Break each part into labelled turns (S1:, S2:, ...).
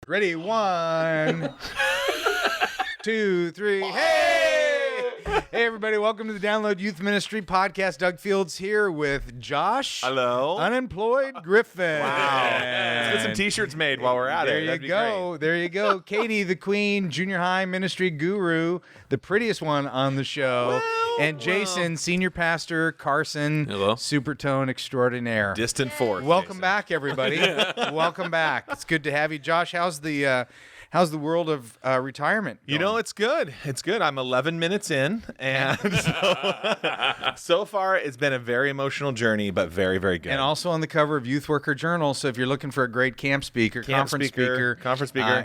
S1: Ready? 1, 2, 3. Hey! Hey, everybody. Welcome to the Download Youth Ministry Podcast. Doug Fields here with Josh.
S2: Hello.
S1: Unemployed Griffin.
S2: Wow. Let's get some t-shirts made while we're at it.
S1: There you go. There you go. Katie, the queen, junior high ministry guru, the prettiest one on the show. And Jason, senior pastor, Carson,
S3: Hello.
S1: Supertone extraordinaire.
S2: Distant fourth.
S1: Welcome
S2: Jason.
S1: back, everybody. Welcome back. It's good to have you, Josh. How's the world of retirement going?
S2: You know, it's good. It's good. I'm 11 minutes in, and so far it's been a very emotional journey, but very, very good.
S1: And also on the cover of Youth Worker Journal. So if you're looking for a great conference speaker,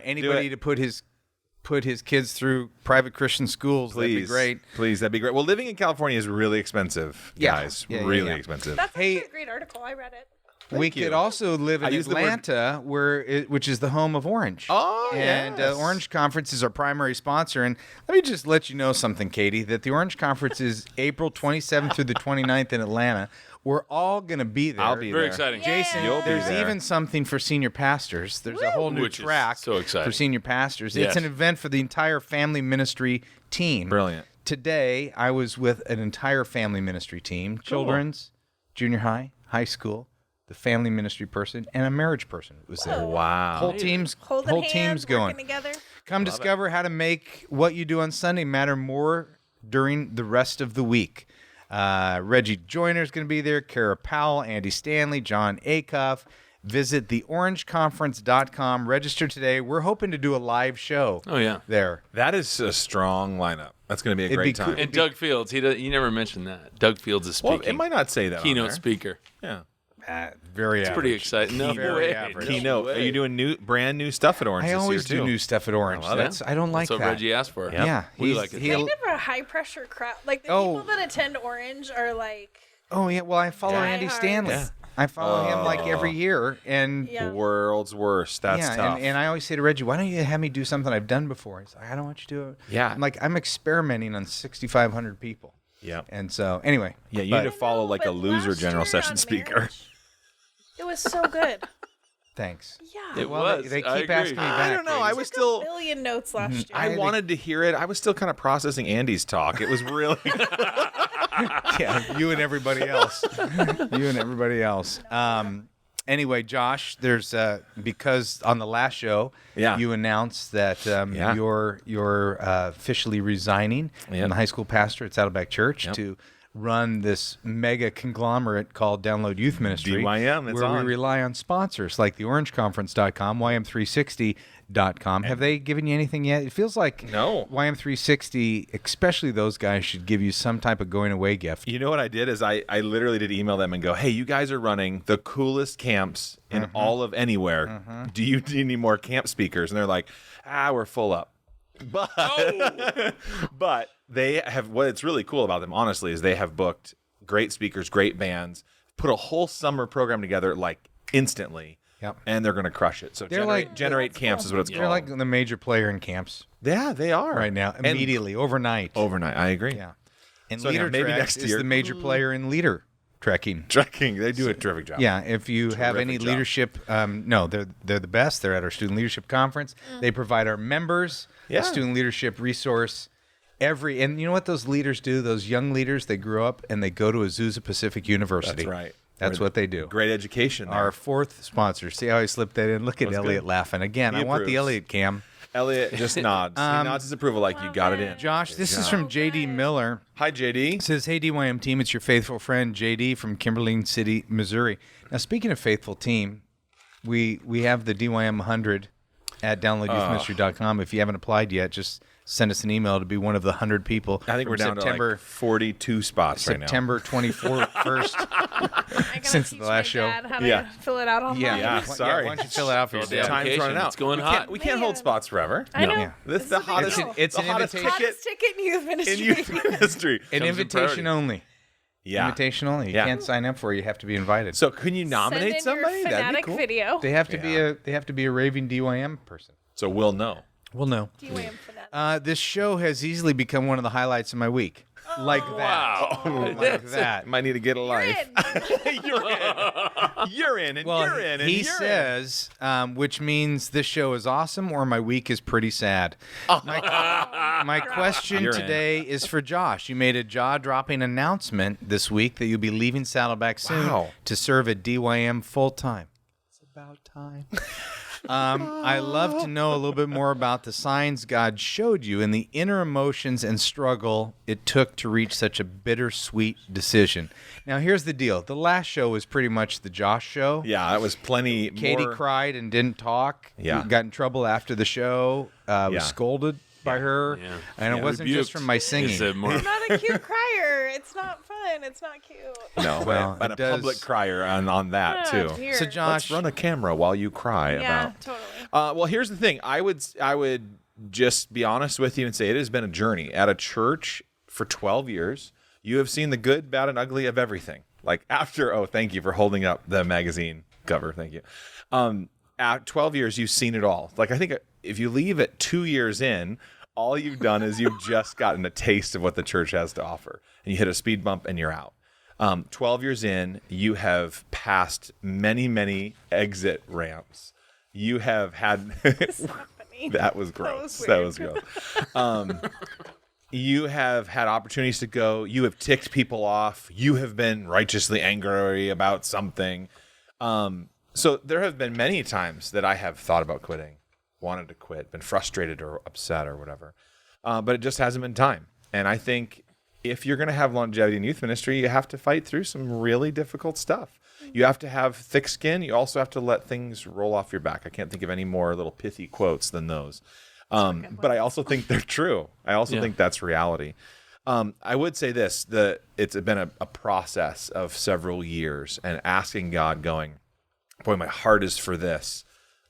S1: anybody to put his kids through private Christian schools, that'd be great.
S2: Please, that'd be great. Well, living in California is really expensive, guys. Really expensive.
S4: That's actually a great article. I read it.
S1: We could also live in Atlanta, which is the home of Orange.
S2: Oh,
S1: and Orange Conference is our primary sponsor. And let me just let you know something, Katie, that the Orange Conference is April 27th through the 29th in Atlanta. We're all going to be there.
S2: I'll be
S3: Very
S2: there.
S3: exciting.
S1: Jason, there's even something for senior pastors. There's a whole new
S3: Which is
S1: track
S3: so exciting.
S1: for senior pastors.
S3: Yes.
S1: It's an event for the entire family ministry team.
S2: Brilliant.
S1: Today, I was with an entire family ministry team, children's, junior high, high school, the family ministry person, and a marriage person was there.
S2: Wow.
S1: Whole team's
S4: Holding
S1: going.
S4: working together.
S1: Come discover how to make what you do on Sunday matter more during the rest of the week. Reggie Joyner's going to be there, Kara Powell, Andy Stanley, John Acuff. Visit theorangeconference.com. Register today. We're hoping to do a live show.
S3: Oh, yeah.
S1: There.
S2: That is a strong lineup. That's going to be a great time.
S3: And Doug Fields, he never mentioned that. Doug Fields is speaking.
S2: Well, it might not say that.
S3: Keynote
S2: on there.
S3: speaker.
S2: Yeah.
S1: Very
S3: It's
S1: average.
S3: pretty exciting. No
S1: Very
S3: way.
S1: average.
S2: Keynote. Are you doing brand new stuff at Orange
S1: I
S2: this
S1: always
S2: year,
S1: do
S2: too?
S1: new stuff at Orange.
S2: I love
S1: I don't like
S3: That's
S1: that.
S3: what Reggie asked for.
S1: Yeah.
S3: We
S1: he's-
S3: like it.
S1: he'll-
S4: Kind of a high pressure crowd. Like the
S1: Oh.
S4: people that attend Orange are like.
S1: Oh, yeah. Well, I follow Andy
S4: Diehards.
S1: Stanley.
S2: Yeah.
S1: I follow him like every year. And
S4: Yeah.
S2: World's worst. That's tough.
S1: and I always say to Reggie, why don't you have me do something I've done before? He's like, I don't want you to do it.
S2: Yeah.
S1: I'm like, I'm experimenting on 6,500 people.
S2: Yeah.
S1: And so, anyway.
S2: Yeah, you
S1: but-
S2: need to follow like a
S4: But
S2: loser
S4: last
S2: general
S4: year
S2: session
S4: on
S2: speaker.
S4: Marriage, it was so good.
S1: Thanks.
S4: Yeah.
S3: It
S1: Well,
S3: was.
S1: they
S3: I
S1: keep
S3: agree.
S1: asking me back.
S2: I don't know. I was
S4: Took
S2: still.
S4: a million notes last year.
S2: I wanted to hear it. I was still kind of processing Andy's talk. It was really.
S1: Yeah, you and everybody else. You and everybody else. Anyway, Josh, there's because on the last show, you announced that you're officially resigning from the high school pastor at Saddleback Church to run this mega conglomerate called Download Youth Ministry,
S2: DYM, it's
S1: where
S2: on.
S1: we rely on sponsors like theorangeconference.com, YM360.com. Have they given you anything yet? It feels like
S2: No.
S1: YM360, especially those guys, should give you some type of going away gift.
S2: You know what I did is I literally did email them and go, hey, you guys are running the coolest camps in all of anywhere. Do you need any more camp speakers? And they're like, we're full up. But but they have, what's really cool about them, honestly, is they have booked great speakers, great bands, put a whole summer program together like instantly.
S1: Yep.
S2: And they're going to crush it. So
S1: They're
S2: generate camps is what it's
S1: They're
S2: called.
S1: like the major player in camps
S2: Yeah, they are.
S1: right now,
S2: And
S1: immediately, overnight.
S2: overnight. I agree.
S1: Yeah. And
S2: So
S1: Leader
S2: anyhow, maybe
S1: Trek
S2: next
S1: is
S2: year-
S1: the major player in leader trekking.
S2: Trekking, they do a terrific job.
S1: Yeah, if you have any
S2: job.
S1: leadership, no, they're the best. They're at our student leadership conference. They provide our members a student leadership resource. And you know what those leaders do? Those young leaders, they grow up and they go to Azusa Pacific University.
S2: That's right.
S1: That's what they do.
S2: Great education there.
S1: Our fourth sponsor. See how I slipped that in? Look at
S2: That's
S1: Elliot
S2: good.
S1: laughing. Again,
S2: He
S1: I want the
S2: approves.
S1: Elliot cam.
S2: Elliot just nods. He nods his approval like you got it in.
S1: Josh, this is from JD Miller.
S2: Hi, JD.
S1: It says, hey, DYM team, it's your faithful friend, JD from Kimberly City, Missouri. Now, speaking of faithful team, we have the DYM 100 at downloadyouthministry.com. If you haven't applied yet, just send us an email to be one of the 100 people.
S2: I think we're down to like 42 spots right now.
S1: September 24st, since the last show.
S4: How to fill it out online.
S2: Yeah, sorry.
S1: Why don't you fill it out for yourself?
S2: Time's running out.
S3: It's going hot.
S2: We can't hold spots forever.
S4: I know.
S1: Yeah.
S2: This is the hottest.
S1: It's
S2: the
S1: an
S2: hottest
S1: invitation.
S2: ticket
S4: Hottest ticket in youth ministry.
S2: in youth ministry.
S1: An
S3: Comes in
S1: invitation
S3: priority.
S1: only.
S2: Yeah.
S1: Invitation only. You can't sign up for it. You have to be invited.
S2: So can you nominate
S4: Send in
S2: somebody?
S4: your
S2: That'd be
S4: fanatic
S2: cool.
S4: video.
S1: They have to be a raving DYM person.
S2: So we'll know.
S1: We'll know.
S4: DYM fanatic.
S1: This show has easily become one of the highlights of my week. Like that.
S3: Wow.
S1: Like that.
S2: Might need to get a life. You're in. You're in, and
S1: Well,
S2: you're in, and
S1: he
S2: you're
S1: says, which means this show is awesome or my week is pretty sad. My question
S2: You're in.
S1: today is for Josh. You made a jaw-dropping announcement this week that you'll be leaving Saddleback soon
S2: Wow.
S1: to serve at DYM full-time. It's about time. I love to know a little bit more about the signs God showed you and the inner emotions and struggle it took to reach such a bittersweet decision. Now, here's the deal. The last show was pretty much the Josh show.
S2: Yeah, that was plenty
S1: Katie
S2: more.
S1: cried and didn't talk.
S2: Yeah.
S1: Got in trouble after the show. Was scolded by her.
S3: Yeah.
S1: And it wasn't just from my singing.
S3: It's more.
S4: I'm not a cute crier. It's not fun. It's not cute.
S2: No,
S1: Well,
S2: but
S1: it
S2: a public
S1: does-
S2: crier on that too.
S4: Dear.
S1: So,
S2: Let's
S1: Josh,
S2: run a camera while you cry
S4: Yeah,
S2: about.
S4: totally.
S2: Well, here's the thing. I would just be honest with you and say it has been a journey at a church for 12 years. You have seen the good, bad, and ugly of everything. Like thank you for holding up the magazine cover. Thank you. At 12 years, you've seen it all. Like, I think if you leave at 2 years in, all you've done is you've just gotten a taste of what the church has to offer. And you hit a speed bump and you're out. 12 years in, you have passed many, many exit ramps. You have had... That was gross. That was gross. You have had opportunities to go. You have ticked people off. You have been righteously angry about something. So there have been many times that I have thought about quitting, wanted to quit, been frustrated or upset or whatever. But it just hasn't been time. And I think if you're going to have longevity in youth ministry, you have to fight through some really difficult stuff. You have to have thick skin. You also have to let things roll off your back. I can't think of any more little pithy quotes than those. But I also think they're true. I also think that's reality. I would say this, it's been a process of several years and asking God going, boy, my heart is for this,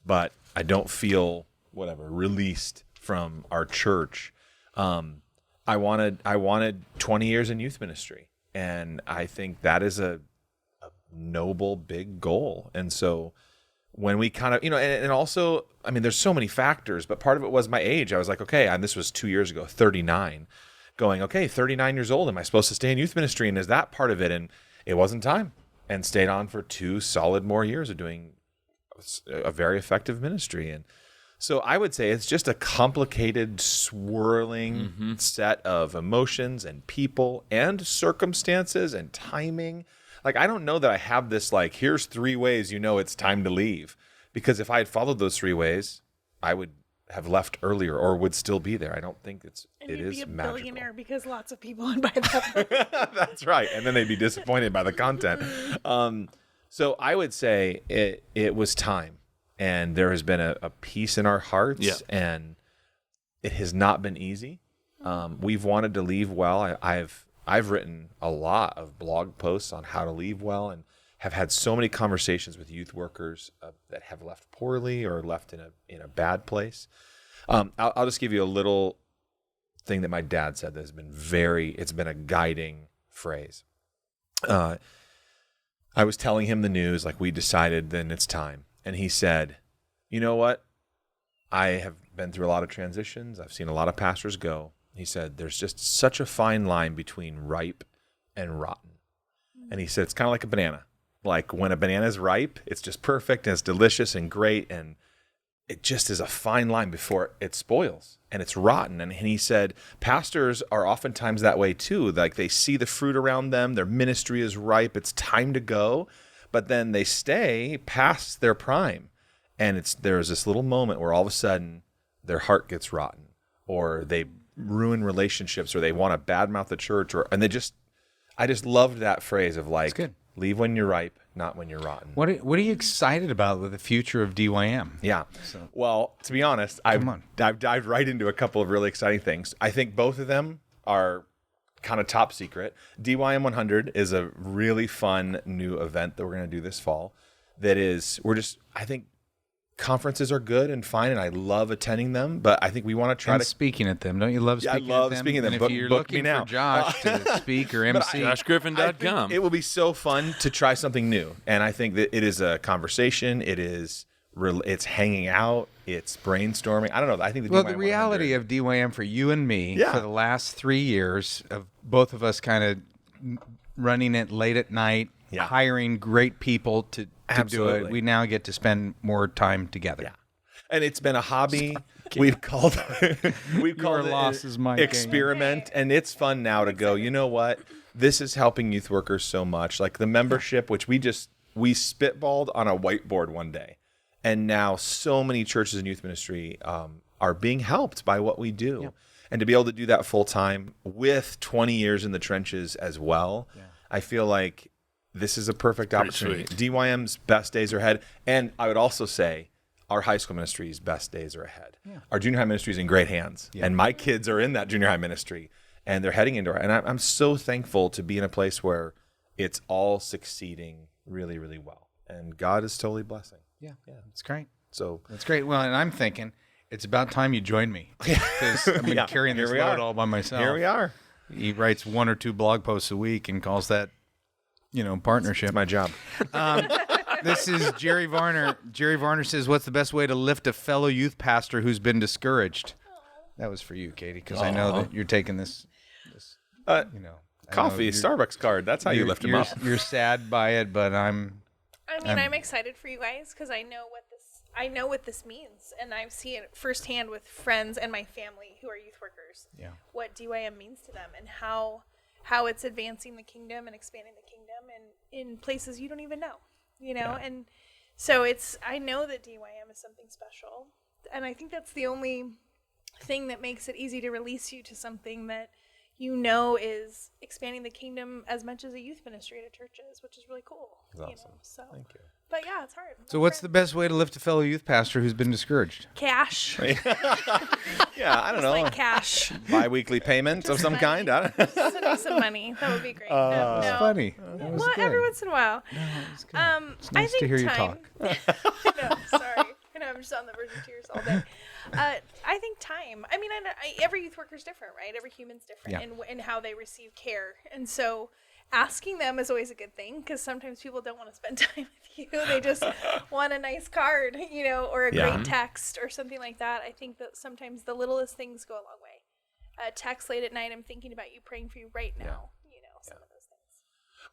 S2: but I don't feel released from our church. I wanted 20 years in youth ministry, and I think that is a noble, big goal. And so when we kind of, and also, I mean, there's so many factors, but part of it was my age. I was like, okay, and this was 2 years ago, 39, going, okay, 39 years old. Am I supposed to stay in youth ministry? And is that part of it? And it wasn't time, and stayed on for 2 solid more years of doing a very effective ministry. And so I would say it's just a complicated, swirling set of emotions and people and circumstances and timing. Like, I don't know that I have this, like, here's 3 ways it's time to leave. Because if I had followed those 3 ways, I would have left earlier or would still be there. I don't think it is magical.
S4: And you'd be a billionaire because lots of people would buy that.
S2: That's right. And then they'd be disappointed by the content. So I would say it was time. And there has been a peace in our hearts. And it has not been easy. We've wanted to leave well. I've written a lot of blog posts on how to leave well, and have had so many conversations with youth workers that have left poorly or left in a bad place. I'll just give you a little thing that my dad said that has been it's been a guiding phrase. I was telling him the news, like, we decided then it's time. And he said, you know what? I have been through a lot of transitions. I've seen a lot of pastors go. He said, there's just such a fine line between ripe and rotten. And he said, it's kind of like a banana. Like, when a banana is ripe, it's just perfect and it's delicious and great. And it just is a fine line before it spoils and it's rotten. And he said, pastors are oftentimes that way too. Like, they see the fruit around them. Their ministry is ripe. It's time to go. But then they stay past their prime. And there's this little moment where all of a sudden their heart gets rotten, or they ruin relationships, or they want to badmouth the church, I just loved that phrase of, like, Leave when you're ripe, not when you're rotten.
S1: What are you excited about with the future of DYM?
S2: Yeah. Well, to be honest, I've dived right into a couple of really exciting things. I think both of them are kind of top secret. DYM 100 is a really fun new event that we're going to do this fall. I think conferences are good and fine, and I love attending them, but I think we want to try
S1: speaking at them. Don't you love speaking at them?
S2: I love speaking at them.
S1: And if you're looking for Josh to speak or MC,
S3: JoshGriffin.com.
S2: It will be so fun to try something new, and I think that it is a conversation. It's hanging out. It's brainstorming. I don't know. I think
S1: the reality of DYM for you and me for the last 3 years of both of us kind of running it late at night, hiring great people to do it. We now get to spend more time together. Yeah.
S2: And it's been a hobby. We've called it experiment, and it's fun now to go, you know what? This is helping youth workers so much. Like the membership, which we spitballed on a whiteboard one day. And now so many churches and youth ministry are being helped by what we do. Yeah. And to be able to do that full time with 20 years in the trenches as well, I feel like this is a perfect opportunity. DYM's best days are ahead. And I would also say our high school ministry's best days are ahead. Yeah. Our junior high ministry is in great hands. Yeah. And my kids are in that junior high ministry. And they're heading into and I'm so thankful to be in a place where it's all succeeding really, really well. And God is totally blessing.
S1: Yeah. It's great.
S2: So
S1: that's great. Well, and I'm thinking it's about time you join me because I've been carrying this load all by myself.
S2: Here we are.
S1: He writes 1 or 2 blog posts a week and calls that partnership.
S2: It's my job.
S1: This is Jerry Varner. Jerry Varner says, what's the best way to lift a fellow youth pastor who's been discouraged? That was for you, Katie, because I know that you're taking this
S2: coffee, Starbucks card. That's how you lift him up.
S1: You're sad by it, but
S4: I'm excited for you guys because I know what this means, and I've seen it firsthand with friends and my family who are youth workers. Yeah. What DYM means to them and how it's advancing the kingdom and expanding the kingdom and in places you don't even know, and so I know that DYM is something special, and I think that's the only thing that makes it easy to release you to something that is expanding the kingdom as much as a youth ministry at a church is, which is really cool.
S2: That's awesome.
S4: So
S2: thank you.
S4: But yeah, it's hard.
S1: So what's the best way to lift a fellow youth pastor who's been discouraged?
S4: Cash.
S2: Yeah, I don't know.
S4: Like cash.
S2: Bi-weekly payment of some kind. I don't know.
S4: Send me some money. That would be great.
S1: That's funny. That was good.
S4: Every once in a while.
S1: No, it's good. It's nice to hear you talk.
S4: No, sorry. I'm just on the verge of tears all day. I think time. I mean, every youth worker is different, right? Every human's different in how they receive care. And so asking them is always a good thing because sometimes people don't want to spend time with you. They just want a nice card, or a great text or something like that. I think that sometimes the littlest things go a long way. A text late at night, I'm thinking about you, praying for you right now. Some of those things.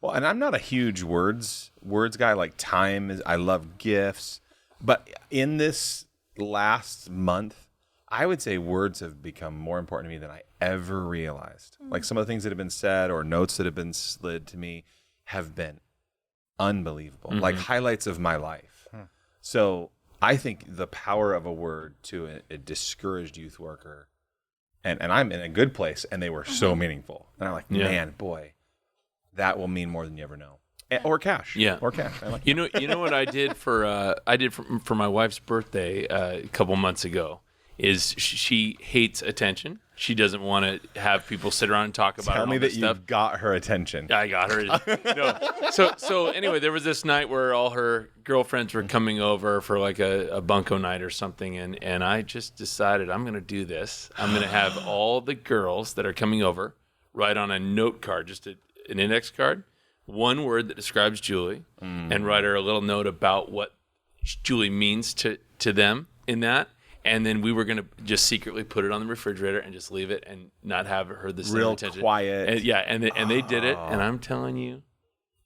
S2: Well, and I'm not a huge words guy. Like time I love gifts. But in this last month, I would say words have become more important to me than I ever realized. Mm-hmm. Like some of the things that have been said or notes that have been slid to me have been unbelievable, like highlights of my life. So I think the power of a word to a discouraged youth worker, and I'm in a good place, and they were so meaningful. And I'm like, man, boy, that will mean more than you ever know. Or cash.
S3: Yeah.
S2: Or cash. I like
S3: you know what I did for my wife's birthday a couple months ago is she hates attention. She doesn't want to have people sit around and talk about
S2: Tell me that
S3: stuff.
S2: You got her attention.
S3: I got her. No. So anyway, there was this night where all her girlfriends were coming over for like a bunko night or something, and I just decided I'm going to do this. I'm going to have all the girls that are coming over write on a note card, just an index card, one word that describes Julie, and write her a little note about what Julie means to them in that. And then we were going to just secretly put it on the refrigerator and just leave it and not have her the same
S2: real
S3: attention.
S2: Quiet.
S3: And they did it. And I'm telling you,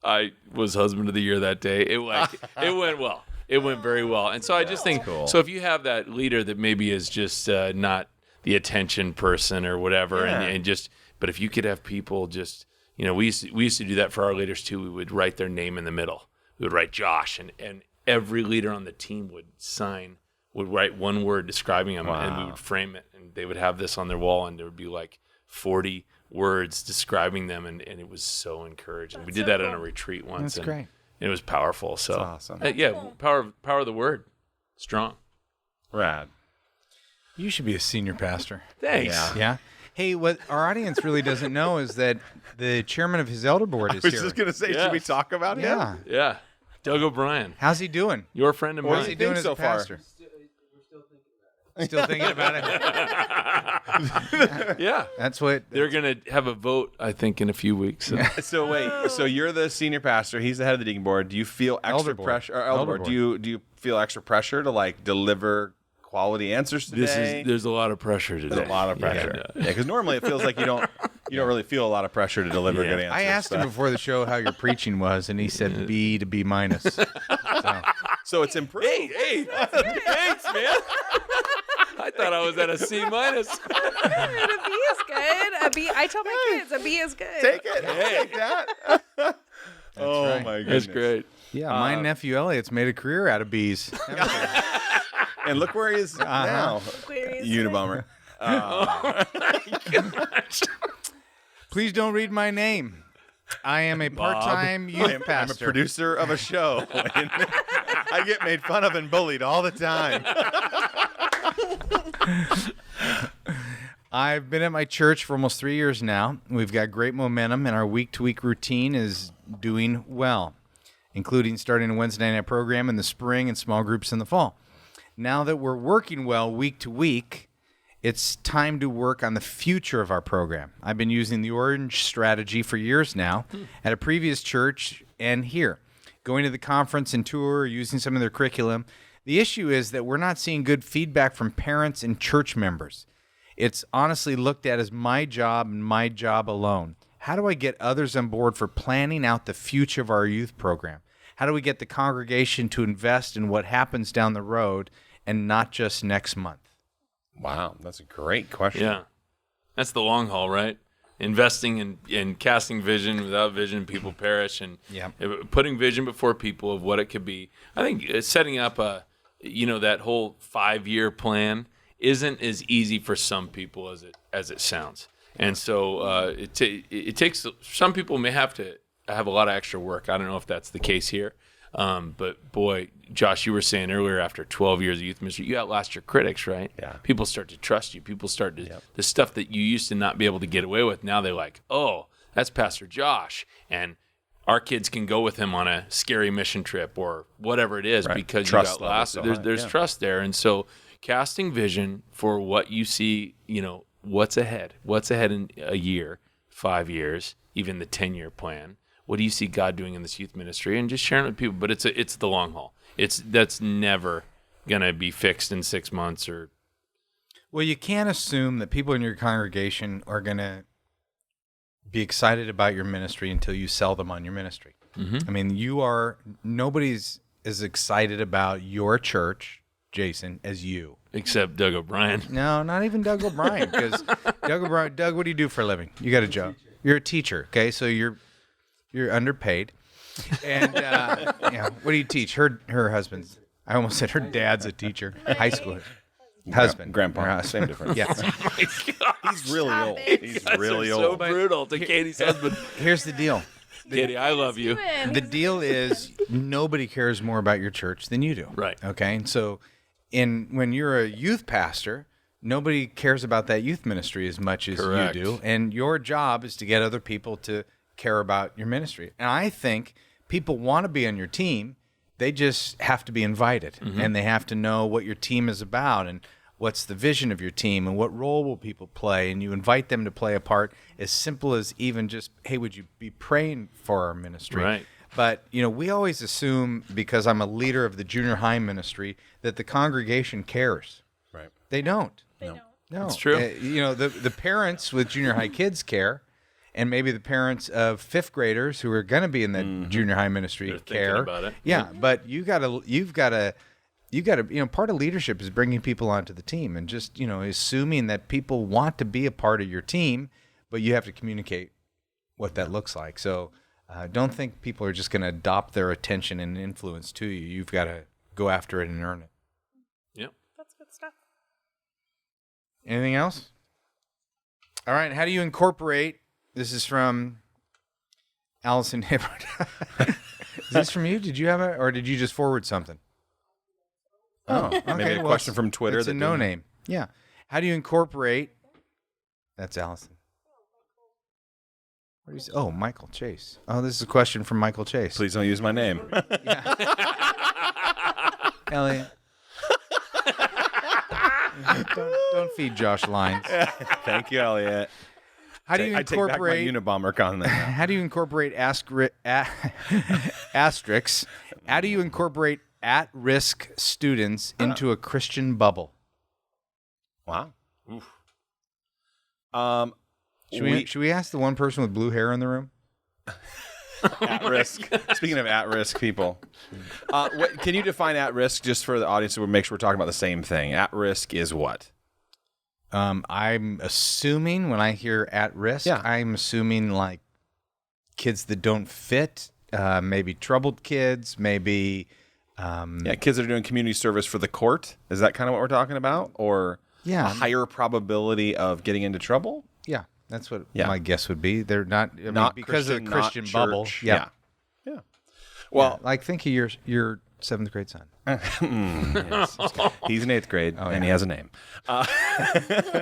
S3: I was husband of the year that day. It went well. It went very well. And so I just think, so if you have that leader that maybe is just not the attention person or whatever, but if you could have people just, we used to do that for our leaders too. We would write their name in the middle. We would write Josh, and every leader on the team would write one word describing them, and we would frame it, and they would have this on their wall, and there would be like 40 words describing them, and it was so encouraging. We did that on a retreat once.
S1: That's great.
S3: It was powerful. So
S2: That's awesome.
S3: power of the word, strong.
S2: Rad.
S1: You should be a senior pastor.
S3: Thanks.
S1: Yeah. Hey, what our audience really doesn't know is that the chairman of his elder board is
S2: I was
S1: here.
S2: just gonna say, should we talk about him?
S1: Yeah.
S3: Yeah. Doug O'Brien,
S1: How's he doing?
S3: your friend of
S1: What is he
S3: mine.
S1: doing
S2: think
S1: as
S2: so
S1: a
S2: far?
S1: pastor? Still thinking about it.
S3: Yeah.
S1: That's what
S3: They're going to have a vote, I think, in a few weeks. So.
S2: So wait, so you're the senior pastor. He's the head of the deacon board. Do you feel extra
S1: Elder board.
S2: pressure? Or elder
S1: Elder
S2: board. Do you feel extra pressure to like deliver quality answers today?
S3: There's a lot of pressure today.
S2: There's a lot of pressure. Yeah, because normally it feels like you don't really feel a lot of pressure to deliver good answers.
S1: I asked him before the show how your preaching was, and he said B to B minus.
S2: So it's improved.
S3: Hey, thanks, man. I thought I was at a C minus.
S4: A B is good. A B. I tell my kids a B is good.
S2: Take it. Take that. Oh
S1: right.
S2: my goodness.
S3: That's great.
S1: Yeah, my nephew Elliot's made a career out of bees.
S2: And look where he is now.
S4: Where is
S2: Unabomber.
S1: Please don't read my name. I am a part-time youth
S2: I'm a
S1: pastor.
S2: producer of a show. I get made fun of and bullied all the time.
S1: I've been at my church for almost 3 years now. We've got great momentum, and our week-to-week routine is doing well, including starting a Wednesday night program in the spring and small groups in the fall. Now that we're working well week to week, it's time to work on the future of our program. I've been using the Orange strategy for years now at a previous church and here, going to the conference and tour, using some of their curriculum. The issue is that we're not seeing good feedback from parents and church members. It's honestly looked at as my job and my job alone. How do I get others on board for planning out the future of our youth program? How do we get the congregation to invest in what happens down the road and not just next month?
S2: Wow, that's a great question.
S3: Yeah. That's the long haul, right? Investing in casting vision. Without vision, people perish. And putting vision before people of what it could be. I think setting up that whole 5-year plan isn't as easy for some people as it sounds. And so it takes, some people may have to have a lot of extra work. I don't know if that's the case here. But boy, Josh, you were saying earlier, after 12 years of youth ministry, you outlast your critics, right?
S2: Yeah.
S3: People start to trust you. People start to, the stuff that you used to not be able to get away with, now they're like, oh, that's Pastor Josh. And our kids can go with him on a scary mission trip or whatever it is, because you outlasted. There's trust there. And so casting vision for what you see, what's ahead in a year, 5 years, even the 10-year plan. What do you see God doing in this youth ministry? And just sharing it with people. But it's the long haul. That's never going to be fixed in 6 months or.
S1: Well, you can't assume that people in your congregation are going to be excited about your ministry until you sell them on your ministry. Mm-hmm. I mean, nobody's as excited about your church, Jason, as you.
S3: Except Doug O'Brien.
S1: No, not even Doug O'Brien. Because Doug, what do you do for a living? You got a job. You're a teacher, okay? So you're underpaid. And what do you teach? Her husband's, I almost said her dad's a teacher, high school. Husband.
S2: Grandpa. Same difference.
S1: Yeah.
S3: Oh my God.
S2: He's really old. He's really
S3: so
S2: old.
S3: brutal to Katie's husband.
S1: Here's the deal.
S3: Katie, I love you.
S1: The deal is nobody cares more about your church than you do.
S3: Right.
S1: Okay? And so when you're a youth pastor, nobody cares about that youth ministry as much as
S3: Correct.
S1: you do. And your job is to get other people to care about your ministry. And I think people want to be on your team. They just have to be invited, and they have to know what your team is about and what's the vision of your team and what role will people play. And you invite them to play a part as simple as even just, hey, would you be praying for our ministry?
S3: Right.
S1: But, we always assume, because I'm a leader of the junior high ministry, that the congregation cares.
S2: Right.
S1: They don't.
S4: They don't.
S1: No.
S3: It's true.
S1: The parents with junior high kids care. And maybe the parents of fifth graders who are going to be in the junior high ministry
S3: They're
S1: care
S3: thinking about it.
S1: Yeah, but you've got to. Part of leadership is bringing people onto the team, and just assuming that people want to be a part of your team, but you have to communicate what that looks like. So, don't think people are just going to adopt their attention and influence to you. You've got to go after it and earn it.
S3: Yep.
S4: That's good stuff.
S1: Anything else? All right. How do you incorporate? This is from Allison Hibbert. Is this from you? Did you have it, or did you just forward something?
S2: Oh, okay. Maybe a question from Twitter.
S1: It's a no name. Yeah. How do you incorporate? That's Allison. What do you say? Oh, Michael Chase. Oh, this is a question from Michael Chase.
S2: Please don't use my name.
S1: Elliot. don't feed Josh lines.
S2: Thank you, Elliot.
S1: How do you incorporate?
S2: I take back my Unabomber comment.
S1: How do you incorporate asterisks? How do you incorporate at-risk students into a Christian bubble?
S2: Wow. Oof.
S1: Should we ask the one person with blue hair in the room?
S2: At risk. Speaking of at-risk people, can you define at-risk just for the audience so we make sure we're talking about the same thing? At-risk is what?
S1: I'm assuming when I hear at-risk, I'm assuming like kids that don't fit, maybe troubled kids, maybe...
S2: kids that are doing community service for the court. Is that kind of what we're talking about? Or a higher probability of getting into trouble?
S1: Yeah. That's what my guess would be. They're not because of the Christian bubble.
S2: Yeah. Well,
S1: like think of your 7th grade son.
S2: Yes. He's in 8th grade and he has a name.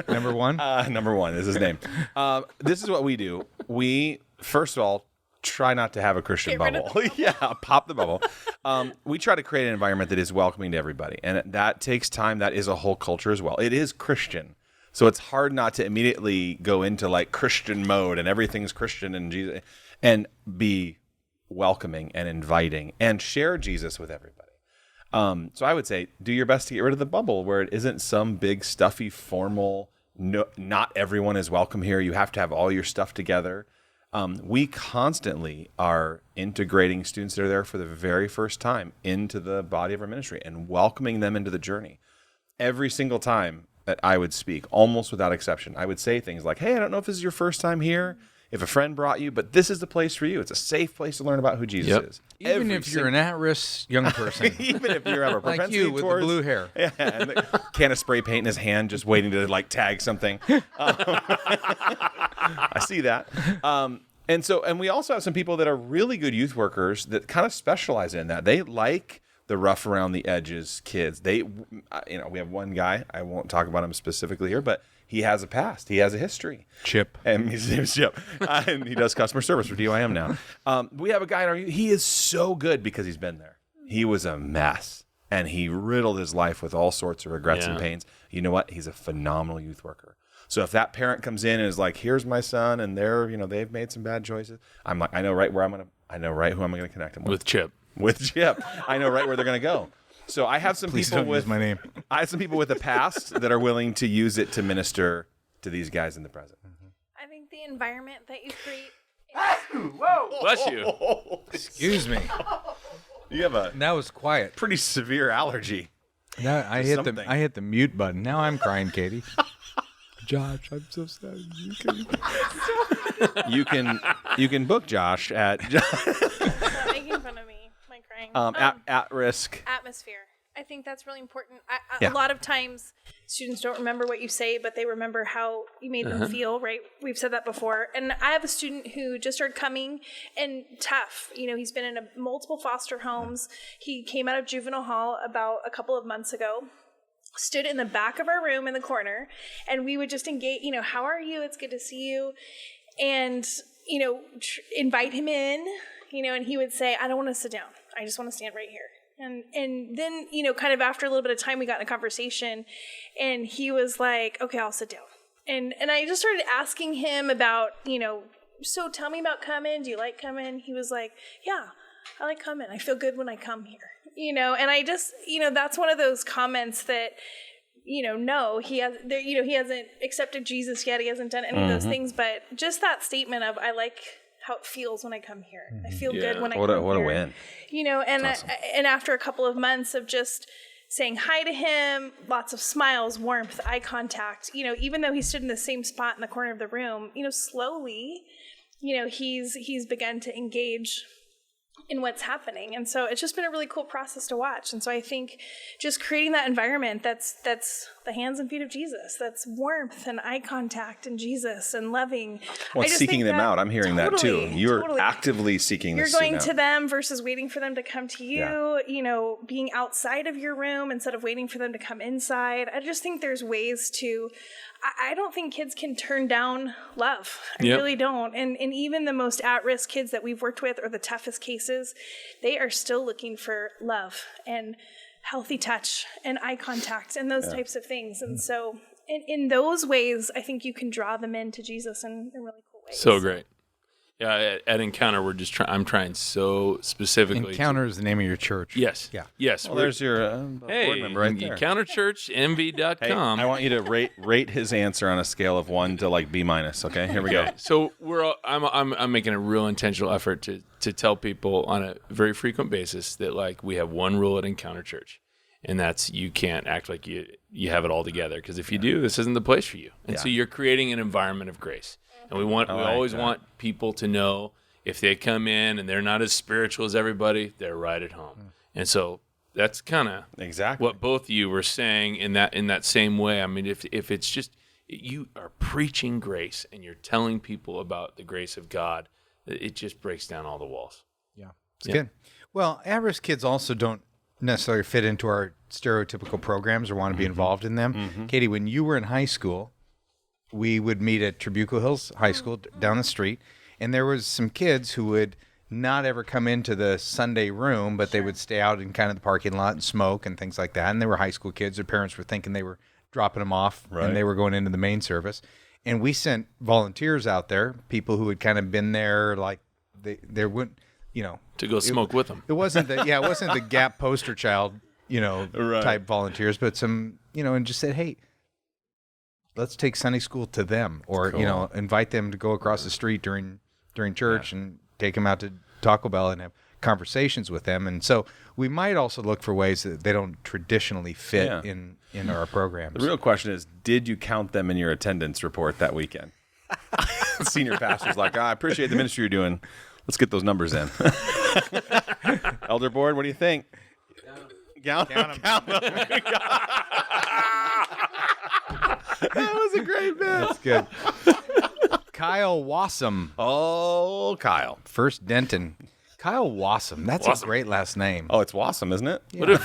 S1: Number 1?
S2: Number 1 is his name. This is what we do. We first of all try not to have a Christian bubble. Pop the bubble. We try to create an environment that is welcoming to everybody, and that takes time. That is a whole culture as well. It is Christian. So it's hard not to immediately go into like Christian mode and everything's Christian and Jesus and be welcoming and inviting and share Jesus with everybody. So I would say do your best to get rid of the bubble where it isn't some big stuffy formal, not everyone is welcome here. You have to have all your stuff together. We constantly are integrating students that are there for the very first time into the body of our ministry and welcoming them into the journey. Every single time that I would speak, almost without exception, I would say things like, hey, I don't know if this is your first time here, if a friend brought you, but this is the place for you. It's a safe place to learn about who Jesus is.
S1: Even if you're an at-risk young person.
S2: Even if you have a propensity
S1: like you with the blue hair.
S2: Yeah, and the can of spray paint in his hand, just waiting to like tag something. I see that. And we also have some people that are really good youth workers that kind of specialize in that. They like the rough around the edges kids. We have one guy, I won't talk about him specifically here, but he has a past. He has a history.
S1: Chip.
S2: And his name's Chip. And he does customer service for DYM now. We have a guy in our, he is so good because he's been there. He was a mess. And he riddled his life with all sorts of regrets and pains. You know what? He's a phenomenal youth worker. So if that parent comes in and is like, here's my son, and they've made some bad choices, I'm like, I know right who I'm going to connect him with. With Chip. I know right where they're going to go. So I have some people with
S1: my name.
S2: I have some people with a past that are willing to use it to minister to these guys in the present.
S4: I think the environment that you create.
S3: Whoa! Bless you.
S1: Excuse me.
S2: You have
S1: that was quiet.
S2: Pretty severe allergy.
S1: Now I hit the mute button. Now I'm crying, Katie. Josh, I'm so sad.
S2: You can book Josh at
S4: Stop making fun of me. My crying.
S2: At risk
S4: Atmosphere. I think that's really important. A lot of times students don't remember what you say, but they remember how you made them feel, right? We've said that before. And I have a student who just started coming and tough. He's been in multiple foster homes. He came out of juvenile hall about a couple of months ago. Stood in the back of our room in the corner, and we would just engage, how are you? It's good to see you. And, invite him in, and he would say, I don't want to sit down. I just want to stand right here. And then, kind of after a little bit of time, we got in a conversation, and he was like, okay, I'll sit down. And I just started asking him about, so tell me about coming. Do you like coming? He was like, yeah, I like coming. I feel good when I come here. And I just, that's one of those comments that, no, he hasn't accepted Jesus yet. He hasn't done any of those things, but just that statement of, I like how it feels when I come here. I feel good when I come here.
S2: What a win.
S4: And
S2: awesome.
S4: And after a couple of months of just saying hi to him, lots of smiles, warmth, eye contact, even though he stood in the same spot in the corner of the room, slowly, he's begun to engage in what's happening. And so it's just been a really cool process to watch. And so I think just creating that environment that's the hands and feet of Jesus, that's warmth and eye contact and Jesus and loving.
S5: Well, seeking them out. I'm hearing that too. You're actively seeking
S4: You're
S5: this.
S4: You're going to them versus waiting for them to come to you, being outside of your room instead of waiting for them to come inside. I just think there's ways to, I don't think kids can turn down love. I really don't. And even the most at-risk kids that we've worked with or the toughest cases, they are still looking for love and healthy touch and eye contact and those types of things. And so in those ways, I think you can draw them into Jesus in really cool ways.
S3: So great. Yeah, at Encounter, I'm trying so specifically.
S1: Encounter is the name of your church.
S3: Yes.
S1: Yeah.
S3: Yes.
S5: Well, there's your board member right there.
S3: EncounterChurchMV.com.
S5: Hey, I want you to rate his answer on a scale of 1 to like B-. Okay, here we go.
S3: So I'm making a real intentional effort to tell people on a very frequent basis that like we have one rule at Encounter Church, and that's you can't act like you have it all together, because if you do, this isn't the place for you. And so you're creating an environment of grace. And we always want people to know if they come in and they're not as spiritual as everybody, they're right at home. And so that's kind of what both of you were saying in that same way. I mean, if it's just you are preaching grace and you're telling people about the grace of God, it just breaks down all the walls.
S1: Yeah, it's good. Well, at-risk kids also don't necessarily fit into our stereotypical programs or want to be involved in them. Katie, when you were in high school, we would meet at Trabuco Hills High School down the street, and there was some kids who would not ever come into the Sunday room, but they would stay out in kind of the parking lot and smoke and things like that. And they were high school kids. Their parents were thinking they were dropping them off, and they were going into the main service. And we sent volunteers out there, people who had kind of been there, like they wouldn't,
S3: to go smoke with them.
S1: It wasn't the Gap poster child, type volunteers, but some, and just said, hey, let's take Sunday school to them, or invite them to go across the street during church and take them out to Taco Bell and have conversations with them. And so we might also look for ways that they don't traditionally fit in our programs.
S5: The real question is, did you count them in your attendance report that weekend? Senior pastor's like, I appreciate the ministry you're doing. Let's get those numbers in. Elder board, what do you think? Count them. That was a great bit.
S1: That's good. Kyle Wassam.
S5: Oh, Kyle.
S1: First Denton. Kyle Wassam. That's a great last name.
S5: Oh, it's Wassam, isn't it?
S3: Yeah. What if,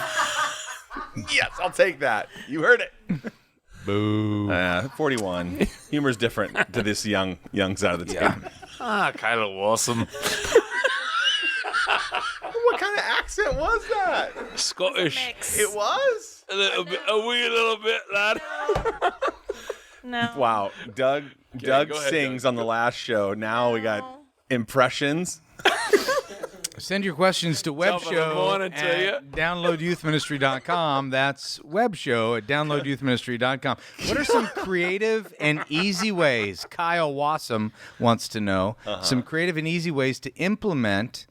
S5: yes, I'll take that. You heard it.
S1: Boo.
S5: 41. Humor's different to this young side of the team.
S3: kind of awesome.
S5: What kind of accent was that?
S3: Scottish.
S5: It was?
S3: A wee little bit, lad.
S4: No.
S5: Wow. Doug
S3: go ahead,
S5: sings
S3: Doug.
S5: on the last show. Now we got impressions.
S1: Send your questions to webshow at downloadyouthministry.com. That's webshow at downloadyouthministry.com. What are some creative and easy ways, Kyle Wassam wants to know, some creative and easy ways to implement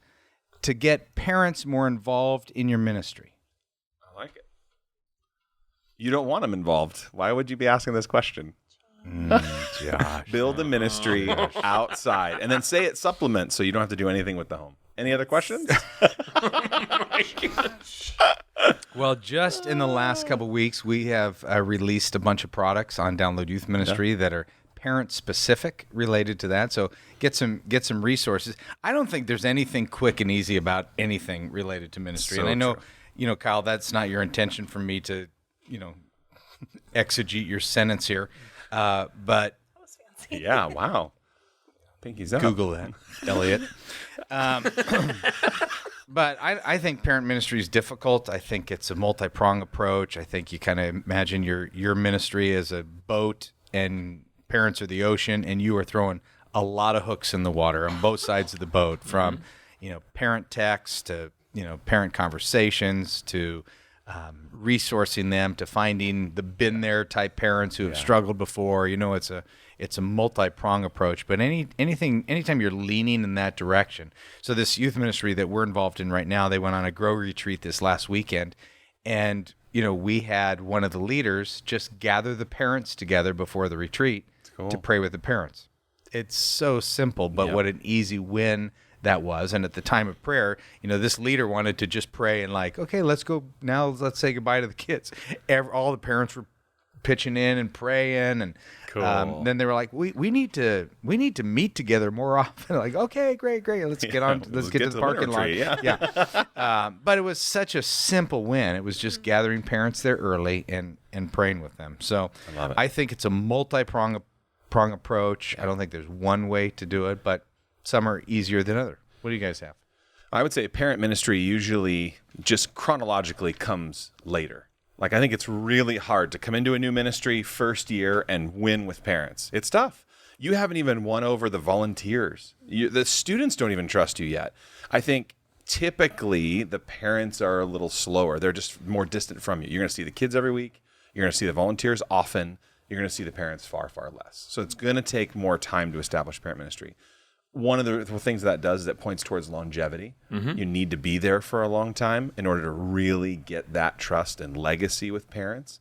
S1: to get parents more involved in your ministry?
S5: I like it. You don't want them involved. Why would you be asking this question?
S1: Josh.
S5: Build a ministry outside, and then say it supplements so you don't have to do anything with the home. Any other questions?
S1: Well, just in the last couple of weeks, we have released a bunch of products on Download Youth Ministry that are parent-specific related to that. So get some resources. I don't think there's anything quick and easy about anything related to ministry.
S5: So
S1: and I know,
S5: true.
S1: Kyle, that's not your intention for me to, exegete your sentence here. But
S4: That was fancy.
S5: Yeah, wow. Pinky's up.
S1: Google that, Elliot. But I think parent ministry is difficult. I think it's a multi-prong approach. I think you kind of imagine your ministry as a boat and parents are the ocean, and you are throwing a lot of hooks in the water on both sides of the boat, from parent texts to parent conversations to resourcing them to finding the been there type parents who have struggled before. It's a multi-prong approach, but anytime you're leaning in that direction. So this youth ministry that we're involved in right now, they went on a grow retreat this last weekend, and we had one of the leaders just gather the parents together before the retreat to pray with the parents. It's so simple, but what an easy win that was. And at the time of prayer, this leader wanted to just pray and okay, let's go now. Let's say goodbye to the kids. All the parents were pitching in and praying, and
S5: cool.
S1: Then they were like, we need to meet together more often. Okay, great, let's get on. Let's get to the parking lot. Yeah. But it was such a simple win. It was just gathering parents there early and praying with them. So
S5: I love it.
S1: I think it's a multi-prong approach. I don't think there's one way to do it, but some are easier than other. What do you guys have?
S5: I would say parent ministry usually just chronologically comes later. I think it's really hard to come into a new ministry first year and win with parents. It's tough. You haven't even won over the volunteers. The students don't even trust you yet. I think typically the parents are a little slower. They're just more distant from you. You're going to see the kids every week. You're going to see the volunteers often. You're going to see the parents far, far less. So it's going to take more time to establish parent ministry. One of the things that does is it points towards longevity. Mm-hmm. You need to be there for a long time in order to really get that trust and legacy with parents.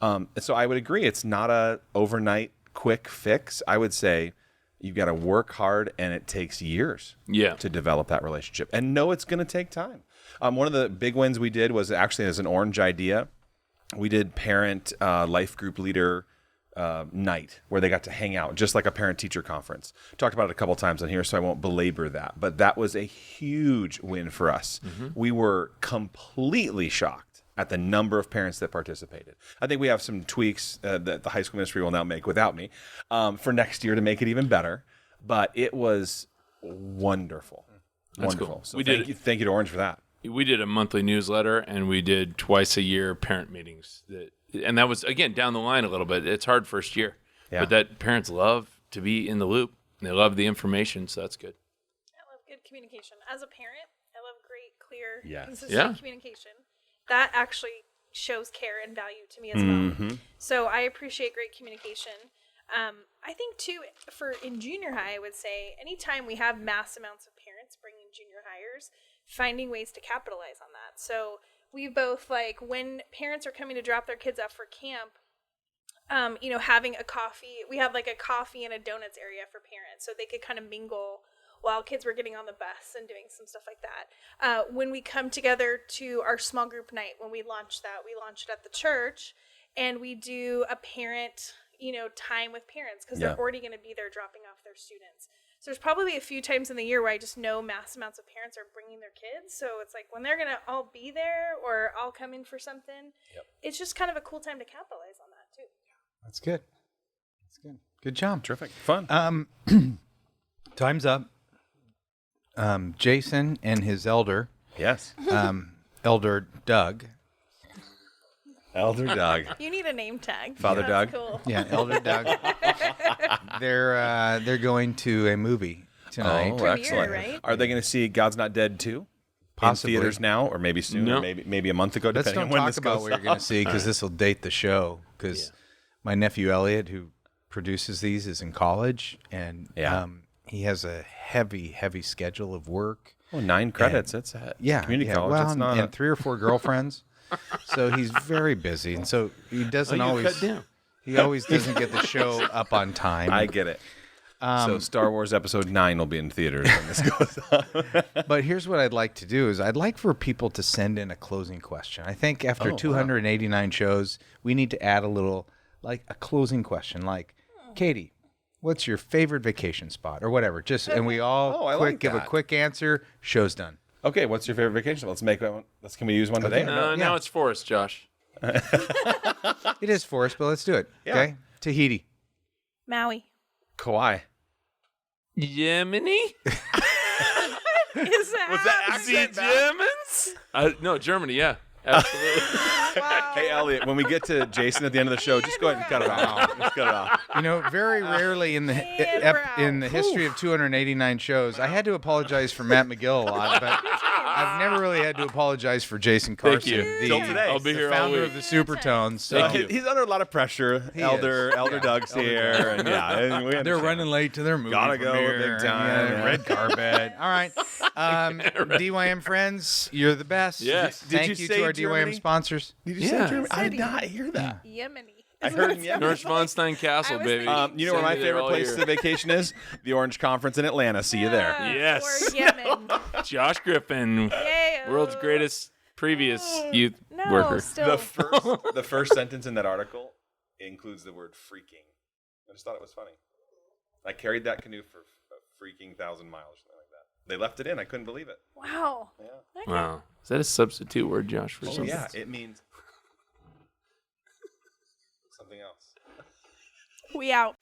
S5: So I would agree. It's not a overnight quick fix. I would say you've got to work hard, and it takes years to develop that relationship. And no, it's going to take time. One of the big wins we did was actually as an Orange idea. We did parent life group leader night where they got to hang out, just like a parent-teacher conference. Talked about it a couple times on here, so I won't belabor that. But that was a huge win for us. Mm-hmm. We were completely shocked at the number of parents that participated. I think we have some tweaks that the high school ministry will now make without me for next year to make it even better. But it was wonderful.
S3: That's
S5: wonderful.
S3: Cool.
S5: So thank you to Orange for that.
S3: We did a monthly newsletter, and we did twice a year parent meetings. And that was, again, down the line a little bit. It's hard first year. Yeah. But that parents love to be in the loop. And they love the information, so that's good.
S4: I love good communication. As a parent, I love great, clear, consistent communication. That actually shows care and value to me as well. So I appreciate great communication. I think, too, in junior high, I would say, anytime we have mass amounts of parents bringing junior hires, finding ways to capitalize on that. So we both, when parents are coming to drop their kids off for camp, having a coffee. We have a coffee and a donuts area for parents, so they could kind of mingle while kids were getting on the bus and doing some stuff like that. When we come together to our small group night, when we launch it at the church, and we do a parent, time with parents, because they're already going to be there dropping off their students. So there's probably a few times in the year where I just know mass amounts of parents are bringing their kids. So it's when they're going to all be there or all come in for something, it's just kind of a cool time to capitalize on that too.
S1: That's good. That's good. Good job.
S5: Terrific. Fun.
S1: Time's up. Jason and his elder.
S5: Yes.
S1: Elder Doug.
S5: Elder Doug.
S4: You need a name tag.
S5: Father Doug.
S4: Cool.
S1: Yeah, Elder Doug. They're going to a movie tonight.
S5: Oh, excellent.
S4: Right?
S5: Are they going to see God's Not Dead 2?
S1: Possibly.
S5: In theaters now, or maybe soon, or maybe a month ago,
S1: Let's
S5: depending
S1: don't
S5: on when
S1: talk
S5: this
S1: about
S5: goes
S1: what you're going to see, because this will date the show. Because my nephew Elliot, who produces these, is in college, and he has a heavy schedule of work.
S5: Oh, 9 credits. It's at community college.
S1: Well,
S5: it's not
S1: and 3 or 4 girlfriends. So he's very busy, and so he doesn't always. He always doesn't get the show up on time.
S5: I get it. So Star Wars Episode 9 will be in theaters when this goes on.
S1: But here's what I'd like to do is I'd like for people to send in a closing question. I think after 289 shows, we need to add a little, a closing question, Katie, what's your favorite vacation spot or whatever? Just and we all give a quick answer. Show's done.
S5: Okay, what's your favorite vacation? Let's make one. Can we use one today?
S3: No, it's Forest, Josh.
S1: It is Forest, but let's do it. Yeah. Okay, Tahiti,
S4: Maui,
S5: Kauai,
S3: Yemeni.
S4: Is that
S5: accent
S3: Germans? No, Germany. Yeah, absolutely.
S4: Wow.
S5: Hey, Elliot, when we get to Jason at the end of the show, just go ahead and cut it off. Just cut it off.
S1: Very rarely in the history of 289 shows, I had to apologize for Matt McGill a lot, but I've never really had to apologize for Jason Carson,
S3: Thank you.
S5: Till today.
S3: I'll be
S1: the
S3: here
S1: founder
S3: all
S1: of
S3: week.
S1: the Supertones. So
S3: Thank you.
S5: He's under a lot of pressure. Elder Doug's here, and and we
S1: they're
S5: understand.
S1: running late to their movie
S5: Gotta go,
S1: premiere,
S5: big time.
S1: and, red carpet. All right, DYM friends, you're the best.
S3: Yes.
S1: Thank
S5: Did you
S1: you
S5: say
S1: to our
S5: Germany?
S1: DYM sponsors.
S5: Did you say Germany? I did not hear that.
S4: Yemeni.
S5: I heard Yemeni.
S3: Neuschwanstein Castle,
S4: I was
S3: baby.
S5: You know where my
S3: Send me there
S5: favorite
S3: all
S5: place
S3: year.
S5: to vacation is? The Orange Conference in Atlanta. See you there.
S3: Yes.
S4: Or Yemen.
S3: Josh Griffin,
S4: Yay.
S3: world's greatest previous youth
S4: No,
S3: worker.
S4: still.
S5: The first sentence in that article includes the word freaking. I just thought it was funny. I carried that canoe for a freaking 1,000 miles or something like that. They left it in. I couldn't believe it.
S4: Wow.
S5: Yeah.
S4: Okay.
S3: Wow. Is that a substitute word, Josh, for
S5: Oh,
S3: something?
S5: yeah. It means something else.
S4: We out.